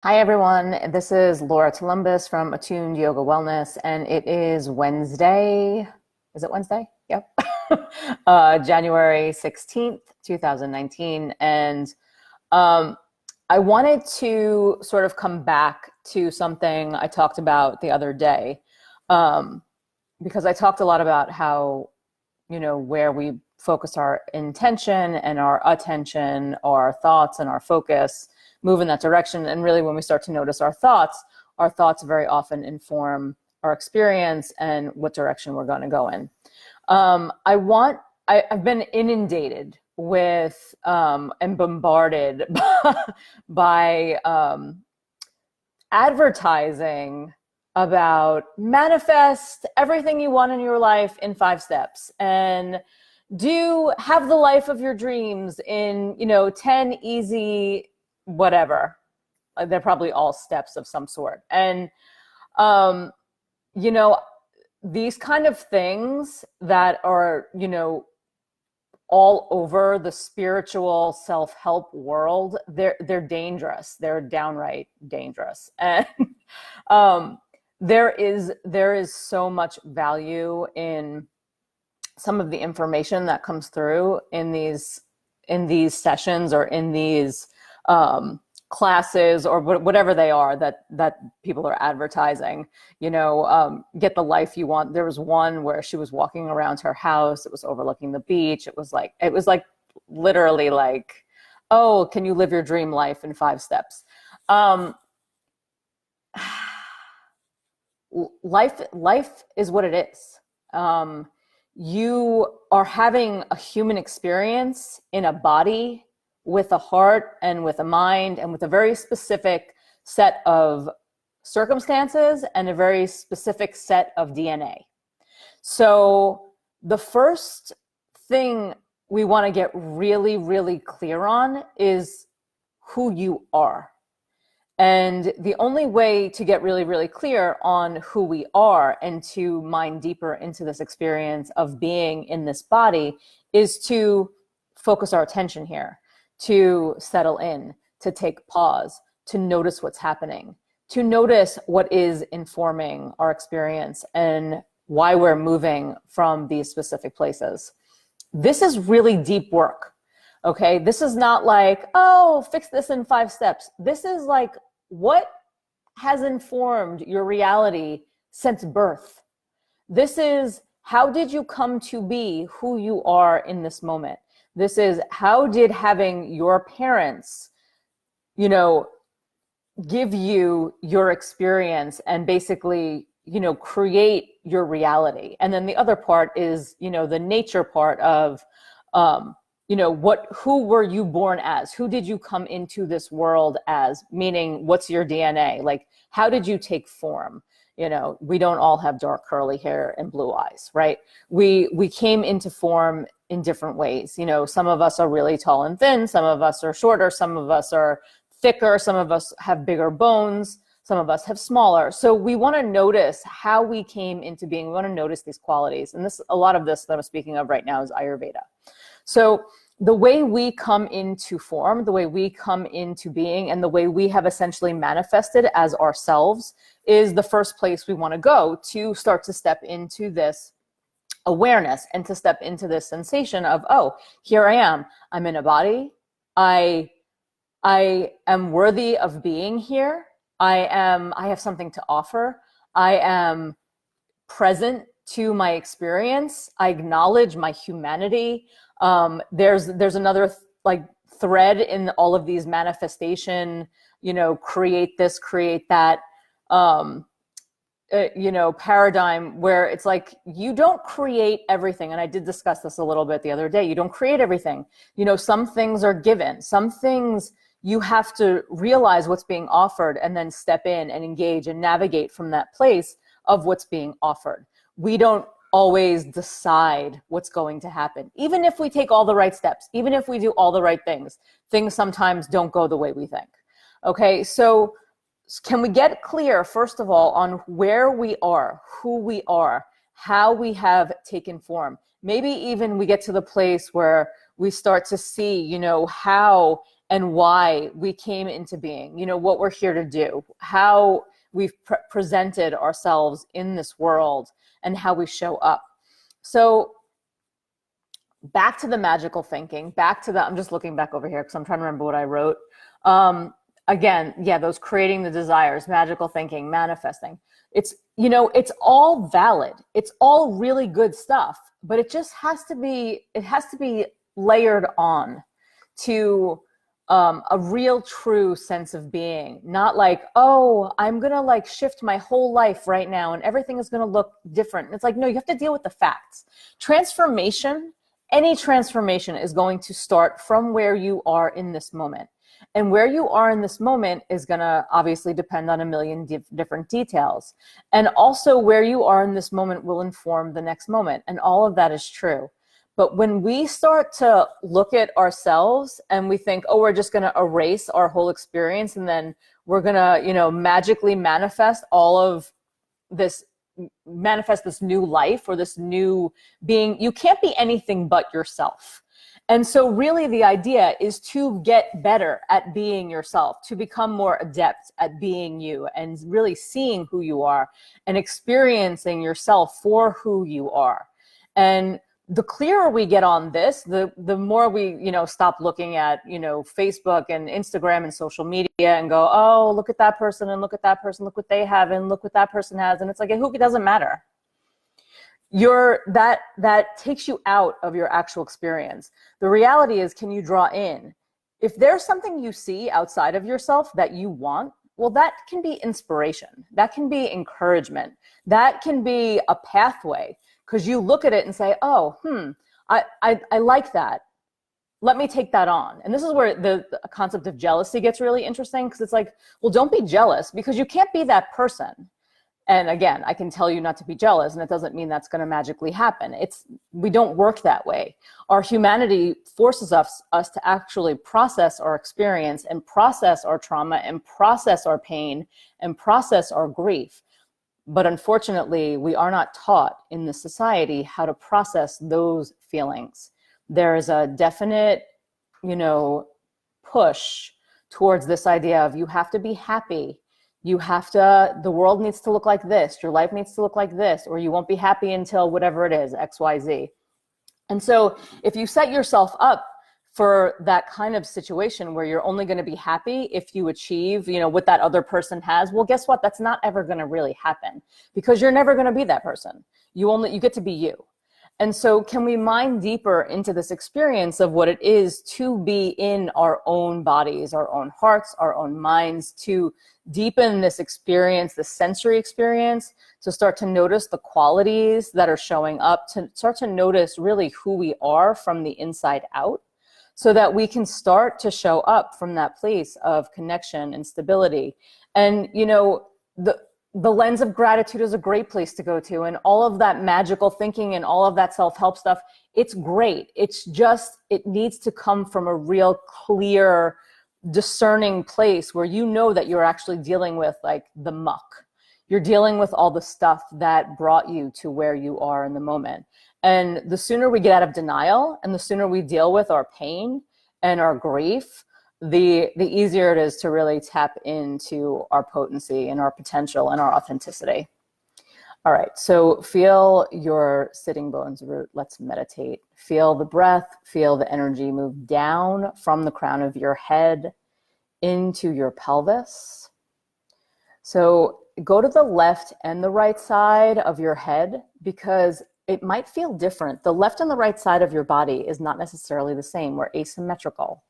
Hi, everyone. This is Laura Columbus from Attuned Yoga Wellness, and it is Wednesday. Is it Wednesday? Yep. January 16th, 2019. And um, I wanted to sort of come back to something I talked about the other day, um, because I talked a lot about how, where we focus our intention and our attention, our thoughts and our focus move in that direction. And really, when we start to notice our thoughts very often inform our experience and what direction we're going to go in. I've been inundated with and bombarded by advertising about manifest everything you want in your life in 5 steps and do have the life of your dreams in 10 easy whatever. They're probably all steps of some sort. And um you know these kind of things that are all over the spiritual self-help world, they're dangerous. They're downright dangerous. And um, there is so much value in some of the information that comes through in these sessions or in these classes or whatever they are that people are advertising. Get the life you want. There was one where she was walking around her house. It was overlooking the beach. It was like literally like, oh, can you live your dream life in 5 steps? um life is what it is. You are having a human experience in a body with a heart and with a mind and with a very specific set of circumstances and a very specific set of DNA. So the first thing we want to get really, really clear on is who you are. And the only way to get really, really clear on who we are and to mine deeper into this experience of being in this body is to focus our attention here, to settle in, to take pause, to notice what's happening, to notice what is informing our experience and why we're moving from these specific places. This is really deep work. Okay. This is not like, oh, fix this in 5 steps. This is like, what has informed your reality since birth? This is, how did you come to be who you are in this moment? This is, how did having your parents, give you your experience and basically, create your reality? And then the other part is, the nature part of, who were you born as? Who did you come into this world as? Meaning, what's your DNA? Like, how did you take form? We don't all have dark curly hair and blue eyes, right? We came into form in different ways. Some of us are really tall and thin, some of us are shorter, some of us are thicker, some of us have bigger bones, some of us have smaller. So we want to notice how we came into being. We want to notice these qualities. And a lot of this that I'm speaking of right now is Ayurveda. So the way we come into form, the way we come into being, and the way we have essentially manifested as ourselves is the first place we want to go to start to step into this awareness and to step into this sensation of, oh, here I am. I'm in a body. I am worthy of being here. I have something to offer. I am present to my experience. I acknowledge my humanity. There's another like thread in all of these manifestation, create this, create that, paradigm where it's like, you don't create everything. And I did discuss this a little bit the other day. You don't create everything. Some things are given. Some things you have to realize what's being offered and then step in and engage and navigate from that place of what's being offered. We don't always decide what's going to happen. Even if we take all the right steps, even if we do all the right things sometimes don't go the way we think. Okay, so can we get clear, first of all, on where we are, who we are, how we have taken form? Maybe even we get to the place where we start to see, how and why we came into being, you know, what we're here to do, how we've presented ourselves in this world, and how we show up. So back to the magical thinking, back to the, I'm just looking back over here because I'm trying to remember what I wrote. Again, yeah, those creating the desires, magical thinking, manifesting. It's, you know, it's all valid. It's all really good stuff, but it just has to be, it has to be layered on to a real true sense of being, not like, oh, I'm going to like shift my whole life right now and everything is going to look different. It's like, no, you have to deal with the facts. Transformation, any transformation is going to start from where you are in this moment. And where you are in this moment is going to obviously depend on a million different details. And also where you are in this moment will inform the next moment. And all of that is true. But when we start to look at ourselves and we think, oh, we're just going to erase our whole experience and then we're going to, you know, magically manifest all of this, manifest this new life or this new being, you can't be anything but yourself. And so really the idea is to get better at being yourself, to become more adept at being you and really seeing who you are and experiencing yourself for who you are. And the clearer we get on this, the more we, you know, stop looking at, you know, Facebook and Instagram and social media and go, oh, look at that person and look at that person, look what they have and look what that person has. And it's like, it doesn't matter. That takes you out of your actual experience. The reality is, can you draw in? If there's something you see outside of yourself that you want, well, that can be inspiration. That can be encouragement. That can be a pathway. Because you look at it and say, oh, I like that. Let me take that on. And this is where the concept of jealousy gets really interesting, because it's like, well, don't be jealous because you can't be that person. And again, I can tell you not to be jealous, and it doesn't mean that's going to magically happen. We don't work that way. Our humanity forces us to actually process our experience and process our trauma and process our pain and process our grief. But unfortunately, we are not taught in this society how to process those feelings. There is a definite, you know, push towards this idea of you have to be happy. You have to, the world needs to look like this. Your life needs to look like this, or you won't be happy until whatever it is, X, Y, Z. And so if you set yourself up for that kind of situation where you're only going to be happy if you achieve, you know, what that other person has, well, guess what? That's not ever going to really happen because you're never going to be that person. You get to be you. And so can we mine deeper into this experience of what it is to be in our own bodies, our own hearts, our own minds, to deepen this experience, the sensory experience, to start to notice the qualities that are showing up, to start to notice really who we are from the inside out, so that we can start to show up from that place of connection and stability. And, you know, the lens of gratitude is a great place to go to, and all of that magical thinking and all of that self-help stuff, it's great. It's just, it needs to come from a real clear, discerning place where you know that you're actually dealing with like the muck. You're dealing with all the stuff that brought you to where you are in the moment. And the sooner we get out of denial and the sooner we deal with our pain and our grief, the easier it is to really tap into our potency and our potential and our authenticity. All right, so feel your sitting bones root. Let's meditate. Feel the breath, feel the energy move down from the crown of your head into your pelvis. So go to the left and the right side of your head because it might feel different. The left and the right side of your body is not necessarily the same. We're asymmetrical.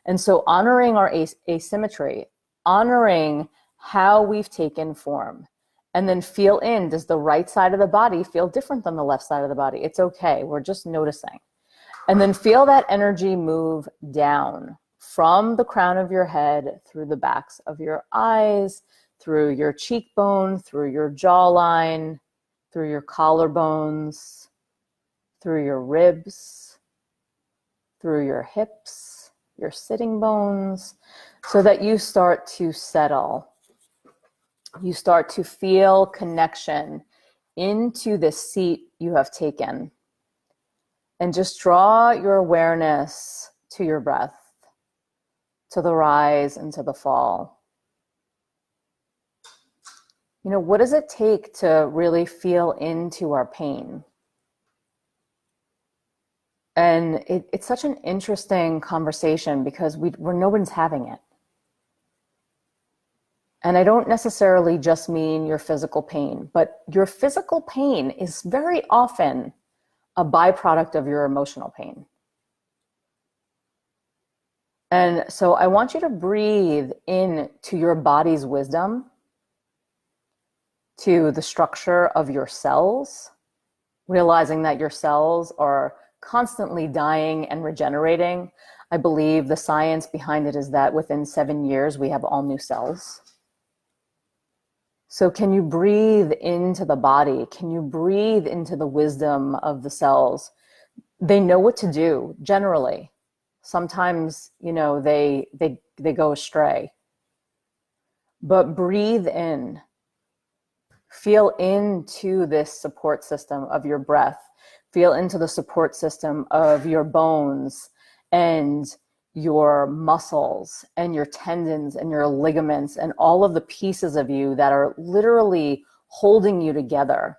And so honoring our asymmetry, honoring how we've taken form, and then feel in, does the right side of the body feel different than the left side of the body? It's okay, we're just noticing. And then feel that energy move down from the crown of your head, through the backs of your eyes, through your cheekbone, through your jawline, through your collarbones, through your ribs, through your hips, your sitting bones, so that you start to settle. You start to feel connection into the seat you have taken. And just draw your awareness to your breath. to the rise and to the fall. You know, what does it take to really feel into our pain? And it's such an interesting conversation because no one's having it. And I don't necessarily just mean your physical pain, but your physical pain is very often a byproduct of your emotional pain. And so I want you to breathe into your body's wisdom, to the structure of your cells, realizing that your cells are constantly dying and regenerating. I believe the science behind it is that within 7 years, we have all new cells. So can you breathe into the body? Can you breathe into the wisdom of the cells? They know what to do generally. Sometimes, you know, they go astray. But breathe in. Feel into this support system of your breath. Feel into the support system of your bones and your muscles and your tendons and your ligaments and all of the pieces of you that are literally holding you together.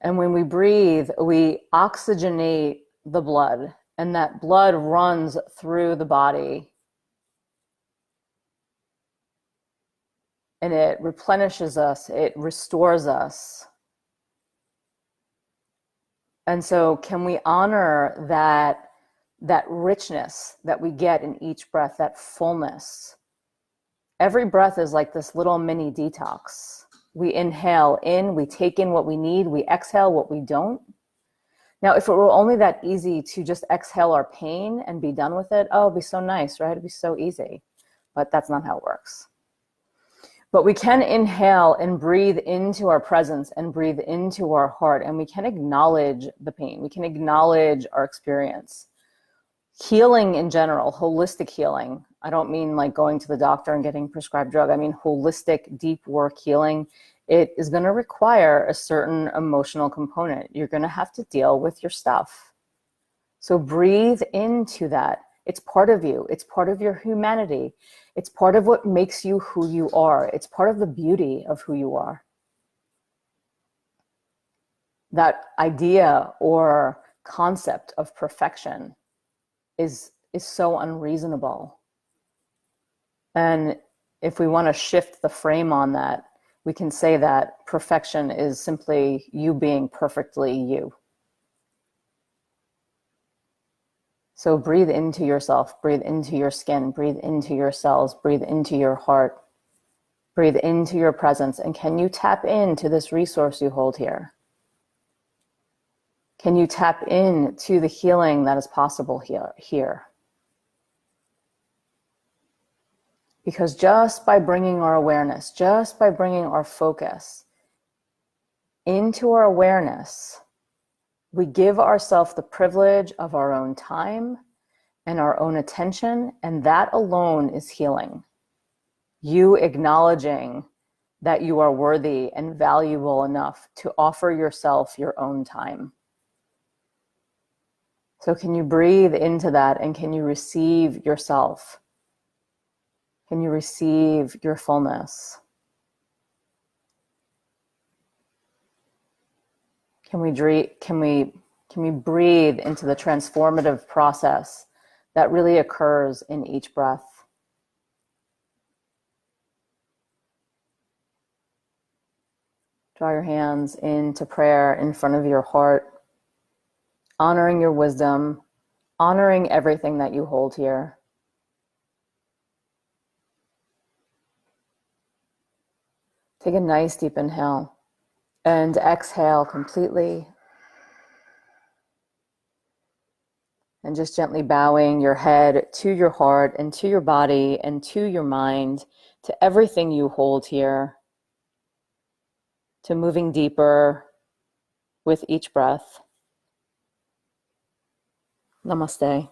And when we breathe, we oxygenate the blood, and that blood runs through the body. And it replenishes us, it restores us. And so can we honor that richness that we get in each breath, that fullness? Every breath is like this little mini detox. We inhale in, we take in what we need, we exhale what we don't. Now, if it were only that easy to just exhale our pain and be done with it, oh, it'd be so nice, right? It'd be so easy. But that's not how it works. But we can inhale and breathe into our presence and breathe into our heart, and we can acknowledge the pain. We can acknowledge our experience. Healing in general, holistic healing. I don't mean like going to the doctor and getting prescribed drug. I mean holistic, deep work healing. It is going to require a certain emotional component. You're going to have to deal with your stuff. So breathe into that. It's part of you. It's part of your humanity. It's part of what makes you who you are. It's part of the beauty of who you are. That idea or concept of perfection is so unreasonable. And if we want to shift the frame on that, we can say that perfection is simply you being perfectly you. So breathe into yourself, breathe into your skin, breathe into your cells, breathe into your heart, breathe into your presence. And can you tap into this resource you hold here? Can you tap into the healing that is possible here? Because just by bringing our awareness, just by bringing our focus into our awareness, we give ourselves the privilege of our own time and our own attention, and that alone is healing. You acknowledging that you are worthy and valuable enough to offer yourself your own time. So can you breathe into that, and can you receive yourself? Can you receive your fullness? Can we breathe into the transformative process that really occurs in each breath? Draw your hands into prayer in front of your heart, honoring your wisdom, honoring everything that you hold here. Take a nice deep inhale and exhale completely. And just gently bowing your head to your heart and to your body and to your mind, to everything you hold here, to moving deeper with each breath. Namaste.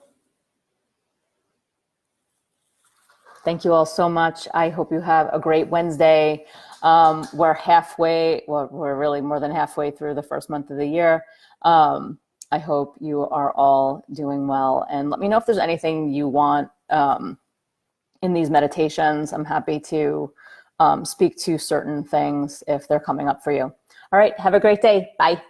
Thank you all so much. I hope you have a great Wednesday. We're really more than halfway through the first month of the year. I hope you are all doing well. And let me know if there's anything you want in these meditations. I'm happy to speak to certain things if they're coming up for you. All right. Have a great day. Bye.